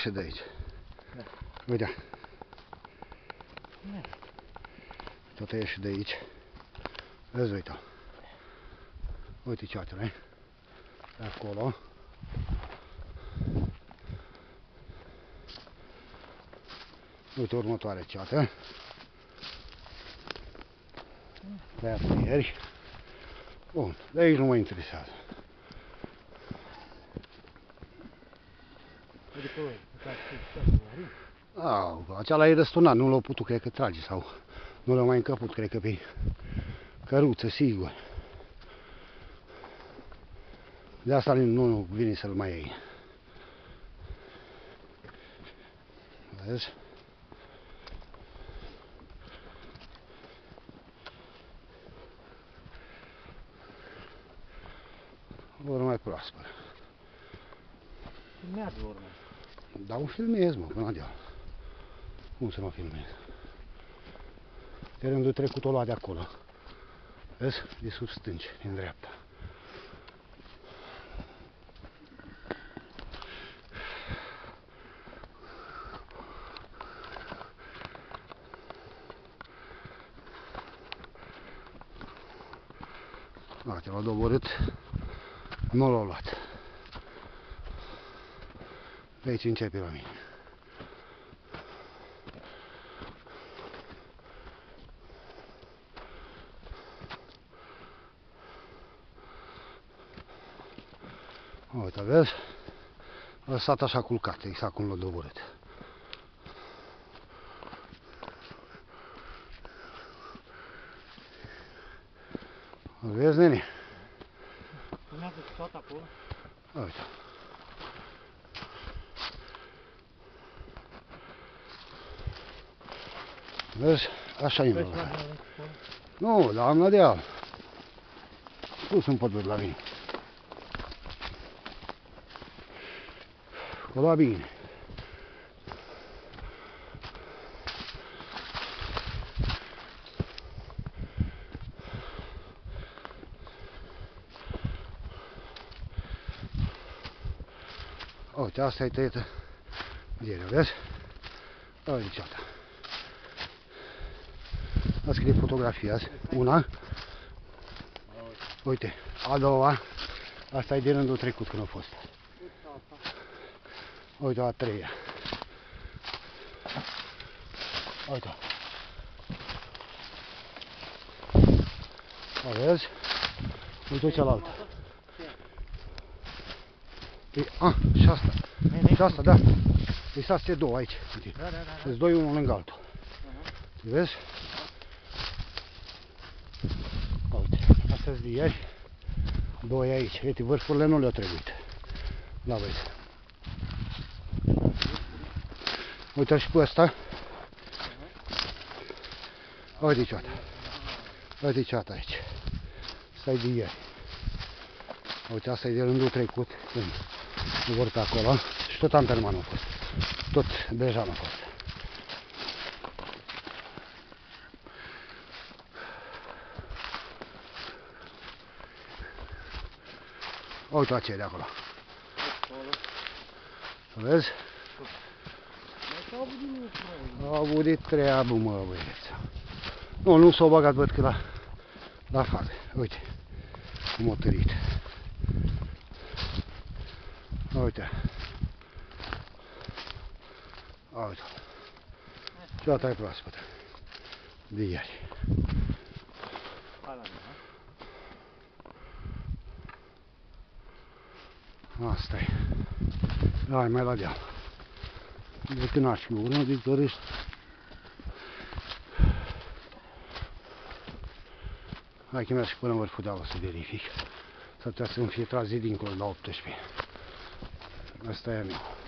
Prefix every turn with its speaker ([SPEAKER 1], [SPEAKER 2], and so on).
[SPEAKER 1] Și de aici.
[SPEAKER 2] Da.
[SPEAKER 1] Uite.
[SPEAKER 2] Da.
[SPEAKER 1] Tot e și de aici. Vezi, uite. Uite ceatele. De acolo. Uite următoarea ceată. De aia ieri. Bun, de aici nu mă interesează. Aceala e răsturnat, nu l-au putut, cred că, trage sau nu l-au mai încăput, cred că pe căruță, sigur. De asta nu vine să-l mai iei. Vezi? Ori mai proaspătă.
[SPEAKER 2] Filmează urmă.
[SPEAKER 1] Dar o filmez, mă, până deal. Cum să nu filmez? Terenul trecut o lua de acolo. Vezi? De sus stânci, în dreapta. Uite, l-a doborât, nu l-a luat. De aici începe la mine. Uite, vezi? A lăsat așa culcat, exact cum l-a doborât. Vezi, nene?
[SPEAKER 2] Filmează tot acolo.
[SPEAKER 1] Uite. Vezi? Așa e la. Nu, dar am la deal. Sus în păduri la mine. O lua bine. Uite, asta e tăietă ieri, vezi? Uite ceata. A scris fotografia azi. Una. Uite, a doua. Asta e de rândul trecut când a fost. Uite, a treia. Uite. O vezi? Uite cealaltă. Și asta. Și asta, da. Deci astea două aici. Uite. Deci doi unul lângă altul. Vezi? Uite. Astea-s de ieri. Doi aici. Uite, vârfurile nu le-au trebuit. Da, vezi. Uite și pe ăsta. Uite ceata. Uite ceata aici. Asta e de ieri. Uite, asta e de rândul trecut. Când vor pe acolo. Și tot Anterman a fost. Tot Brejan a fost. Uite aceea de acolo. Vezi? Au avut de treabă, mă, băieță. Nu s-au băgat, văd că la față. Uite, cum a tărit. Uite. Uite. Ceata e proaspătă. De ieri. Asta e. Hai, mai la deal. De când aș fi urmă, de dorești. Hai că merg și până în vârful dealul să verific. S-ar putea să-mi fie tras de dincolo la 18. Asta e a meu.